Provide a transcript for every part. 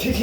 Hello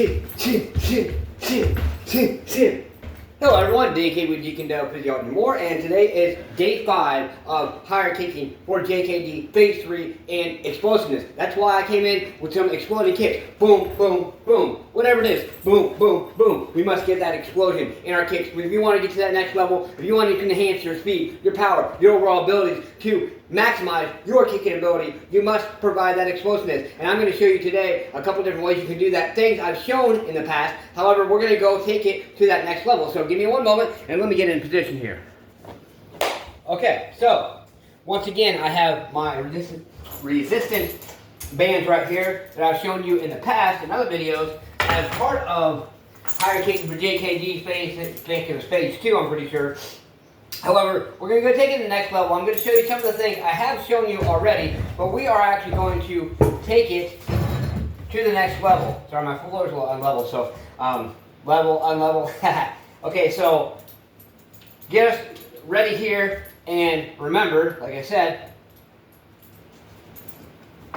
everyone, JKD with JKD Physiology and more, and today is day 5 of higher kicking for JKD Phase 3 and Explosiveness. That's why I came in with some exploding kicks. Boom, boom, boom. Whatever it is, boom, boom, boom. We must get that explosion in our kicks. If you want to get to that next level, if you want to enhance your speed, your power, your overall abilities to maximize your kicking ability, you must provide that explosiveness. And I'm going to show you today a couple different ways you can do that. Things I've shown in the past. However, we're going to go take it to that next level. So give me one moment and let me get in position here. Okay, so once again, I have my resistance bands right here that I've shown you in the past in other videos as part of higher kicking for JKD phase 2, I'm pretty sure. However, we're going to go take it to the next level. I'm going to show you some of the things I have shown you already, but we are actually going to take it to the next level. Sorry, my floor is a little unlevel, so level, unlevel. Okay, so get us ready here, and remember, like I said,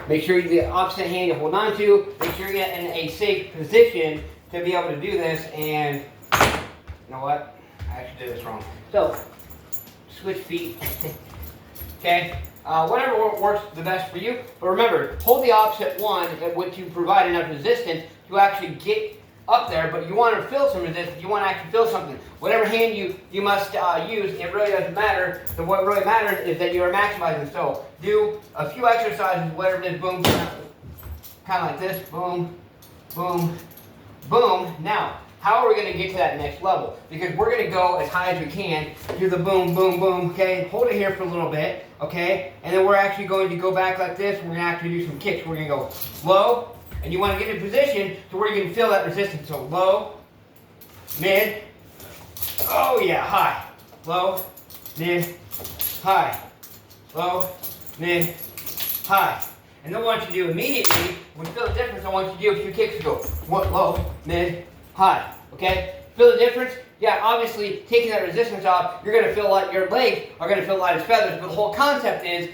make sure the opposite hand you hold on to, make sure you get in a safe position to be able to do this, and you know what? I actually did this wrong. So, switch feet. Okay? Whatever works the best for you. But remember, hold the opposite one to provide enough resistance to actually get up there. But you want to feel some resistance. You want to actually feel something. Whatever hand you must use, it really doesn't matter. So what really matters is that you are maximizing. So do a few exercises, whatever it is, boom, kind of like this, boom, boom, boom. Now, how are we going to get to that next level? Because we're going to go as high as we can, do the boom, boom, boom, okay? Hold it here for a little bit, okay? And then we're actually going to go back like this. We're going to actually do some kicks. We're going to go low, and you want to get in position to where you can feel that resistance. So low, mid, oh yeah, high. Low, mid, high. Low, mid, high. And then what I want you to do immediately, when you feel the difference, I want you to do a few kicks to go low, mid, high, okay? Feel the difference? Yeah, obviously, taking that resistance off, you're going to feel like your legs are going to feel light as feathers, but the whole concept is,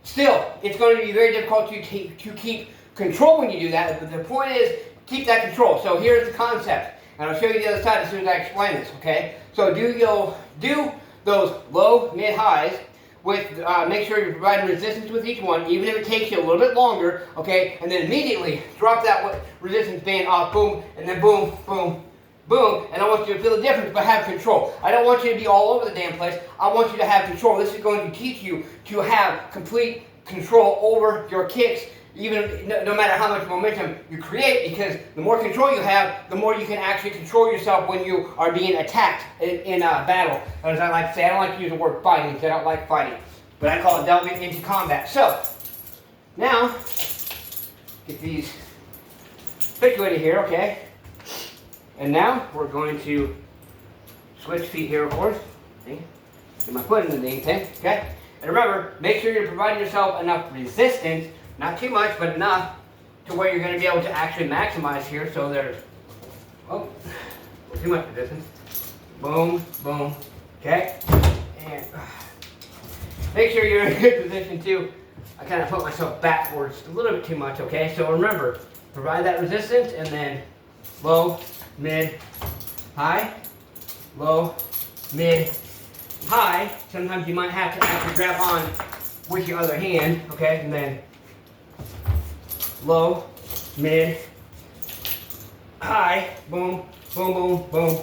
still, it's going to be very difficult to keep control when you do that, but the point is, keep that control. So here's the concept, and I'll show you the other side as soon as I explain this, okay? So do those low, mid, highs, with make sure you're providing resistance with each one, even if it takes you a little bit longer, okay? And then immediately drop that resistance band off, boom, and then boom, boom, boom. And I want you to feel the difference, but have control. I don't want you to be all over the damn place. I want you to have control. This is going to teach you to have complete control over your kicks, even no matter how much momentum you create, because the more control you have, the more you can actually control yourself when you are being attacked in a battle. As I like to say, I don't like to use the word fighting because I don't like fighting, but I call it delving into combat. So, now, get these situated here, okay? And now, we're going to switch feet here, of course. See? Get my foot in the thing, okay? And remember, make sure you're providing yourself enough resistance. Not too much, but enough to where you're going to be able to actually maximize here. So there's, oh, too much resistance. Boom, boom, okay? And make sure you're in a good position too. I kind of put myself backwards a little bit too much, okay? So remember, provide that resistance and then low, mid, high, low, mid, high. Sometimes you might have to actually grab on with your other hand, okay? And then low, mid, high, boom, boom, boom, boom,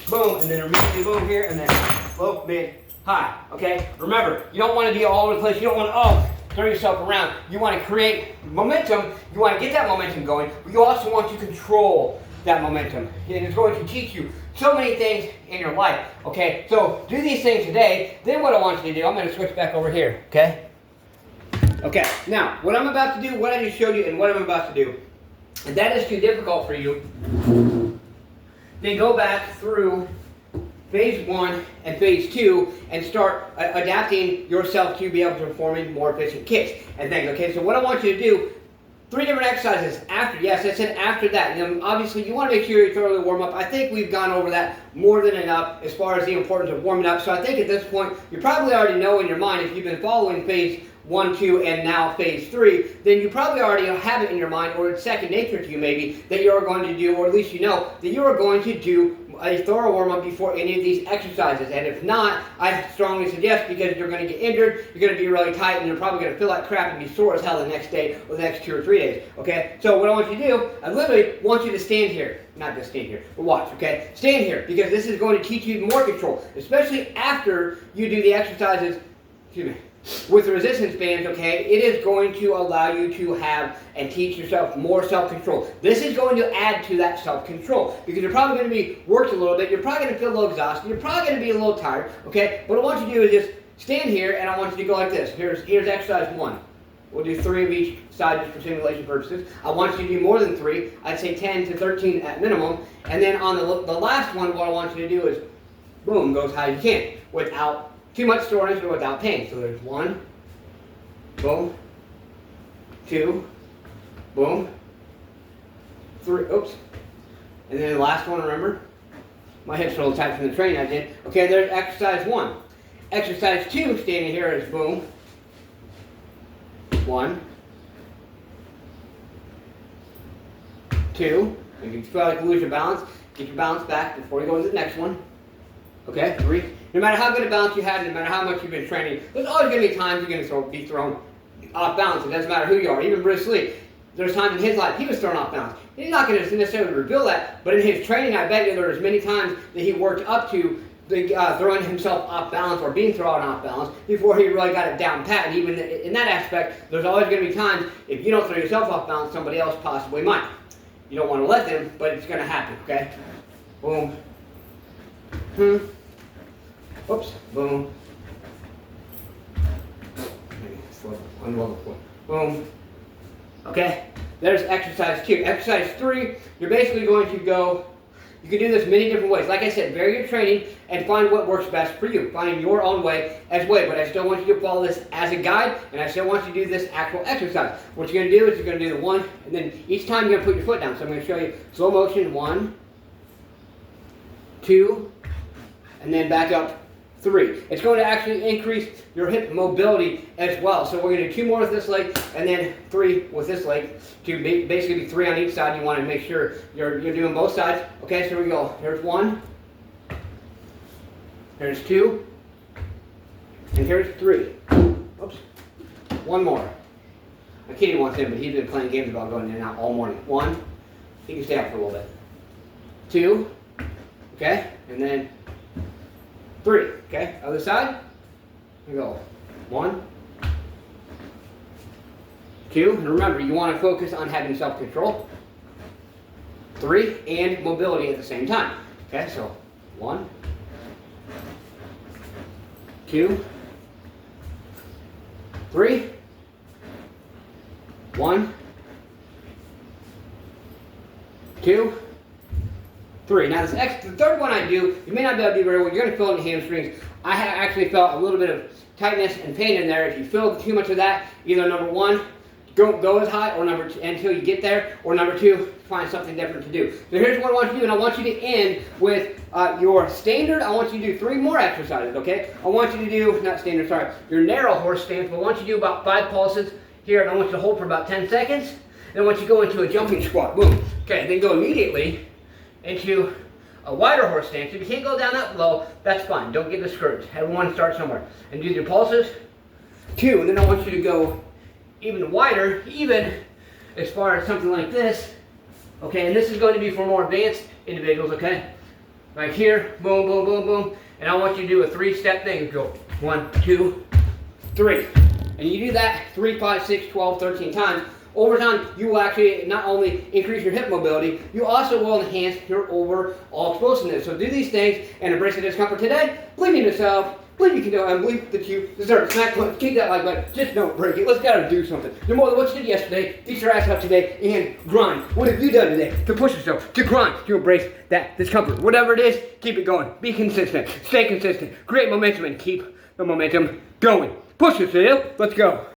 boom, and then immediately boom here, and then low, mid, high, okay? Remember, you don't want to be all over the place. You don't want to, throw yourself around. You want to create momentum. You want to get that momentum going, but you also want to control that momentum. And it's going to teach you so many things in your life, okay? So do these things today. Then what I want you to do, I'm going to switch back over here, okay? Okay, now, what I'm about to do, what I just showed you, and what I'm about to do, if that is too difficult for you, then go back through phase 1 and phase 2 and start adapting yourself to be able to perform more efficient kicks and things, okay? So what I want you to do, 3 different exercises after, yes, I said after that. And obviously, you want to make sure you thoroughly warm up. I think we've gone over that more than enough as far as the importance of warming up. So I think at this point, you probably already know in your mind, if you've been following phase 1, 2, and now phase 3, then you probably already have it in your mind, or it's second nature to you maybe, that you're going to do, or at least you know, that you are going to do a thorough warm-up before any of these exercises. And if not, I strongly suggest, because you're going to get injured, you're going to be really tight, and you're probably going to feel like crap and be sore as hell the next day or the next 2 or 3 days, okay? So what I want you to do, I literally want you to stand here. Not just stand here, but watch, okay? Stand here, because this is going to teach you more control, especially after you do the exercises, excuse me, with the resistance bands, okay? It is going to allow you to have and teach yourself more self-control. This is going to add to that self-control, because you're probably going to be worked a little bit, you're probably going to feel a little exhausted, you're probably going to be a little tired, okay? What I want you to do is just stand here, and I want you to go like this. Here's exercise 1. We'll do 3 of each side just for simulation purposes. I want you to do more than 3. I'd say 10 to 13 at minimum. And then on the last one, what I want you to do is, boom, go as high as you can, without too much soreness or without pain. So there's 1, boom, 2, boom, 3, oops. And then the last one, remember? My hips are a little tight from the training I did. Okay, there's exercise 1. Exercise 2, standing here, is boom, 1, 2, and you feel like you lose your balance, get your balance back before you go to the next one. Okay, 3. No matter how good a balance you had, no matter how much you've been training, there's always going to be times you're going to be thrown off balance. It doesn't matter who you are. Even Bruce Lee, there's times in his life he was thrown off balance. He's not going to necessarily reveal that, but in his training, I bet you there was many times that he worked up to throwing himself off balance or being thrown off balance before he really got it down pat. And even in that aspect, there's always going to be times, if you don't throw yourself off balance, somebody else possibly might. You don't want to let them, but it's going to happen, okay? Boom. Oops. Boom. Boom. Okay? There's exercise 2. Exercise 3, you're basically going to go, you can do this many different ways. Like I said, vary your training and find what works best for you. Find your own way as way. But I still want you to follow this as a guide, and I still want you to do this actual exercise. What you're going to do is you're going to do the 1, and then each time you're going to put your foot down. So I'm going to show you slow motion, 1, 2, and then back up 3. It's going to actually increase your hip mobility as well. So we're going to do 2 more with this leg, and then 3 with this leg, to basically be 3 on each side. You want to make sure you're doing both sides. Okay, so here we go. Here's 1, here's 2, and here's 3. Oops. 1 more. My kitty wants in, but he's been playing games about going in and out all morning. 1, he can stay up for a little bit. 2, okay, and then 3, okay? Other side. Here we go. 1, 2, and remember, you want to focus on having self-control. 3, and mobility at the same time. Okay, so 1, 2, 3, 1, 2, 3. Now the third one I do, you may not be able to do very well. You're going to feel it in the hamstrings. I actually felt a little bit of tightness and pain in there. If you feel too much of that, either number 1, go as high, or number 2, until you get there, or number 2, find something different to do. So here's what I want you to do, and I want you to end with your standard. I want you to do 3 more exercises, okay? I want you to do, not standard, sorry, your narrow horse stance, but I want you to do about 5 pulses here, and I want you to hold for about 10 seconds. Then I want you to go into a jumping squat, boom. Okay, then go immediately into a wider horse stance. If you can't go down that low, that's fine. Don't get discouraged. Everyone start somewhere. And do your pulses. 2, and then I want you to go even wider, even as far as something like this. Okay, and this is going to be for more advanced individuals, okay? Right here, boom, boom, boom, boom. And I want you to do a 3-step thing. Go 1, 2, 3. And you do that 3, 5, 6, 12, 13 times. Over time, you will actually not only increase your hip mobility, you also will enhance your overall explosiveness. So do these things and embrace the discomfort today. Believe in yourself. Believe you can do it. And believe that you deserve. Smack punch. Kick that like button. Just don't break it. Let's gotta do something. Do more than what you did yesterday. Beat your ass up today and grind. What have you done today to push yourself, to grind, to embrace that discomfort? Whatever it is, keep it going. Be consistent. Stay consistent. Create momentum and keep the momentum going. Push yourself. Let's go.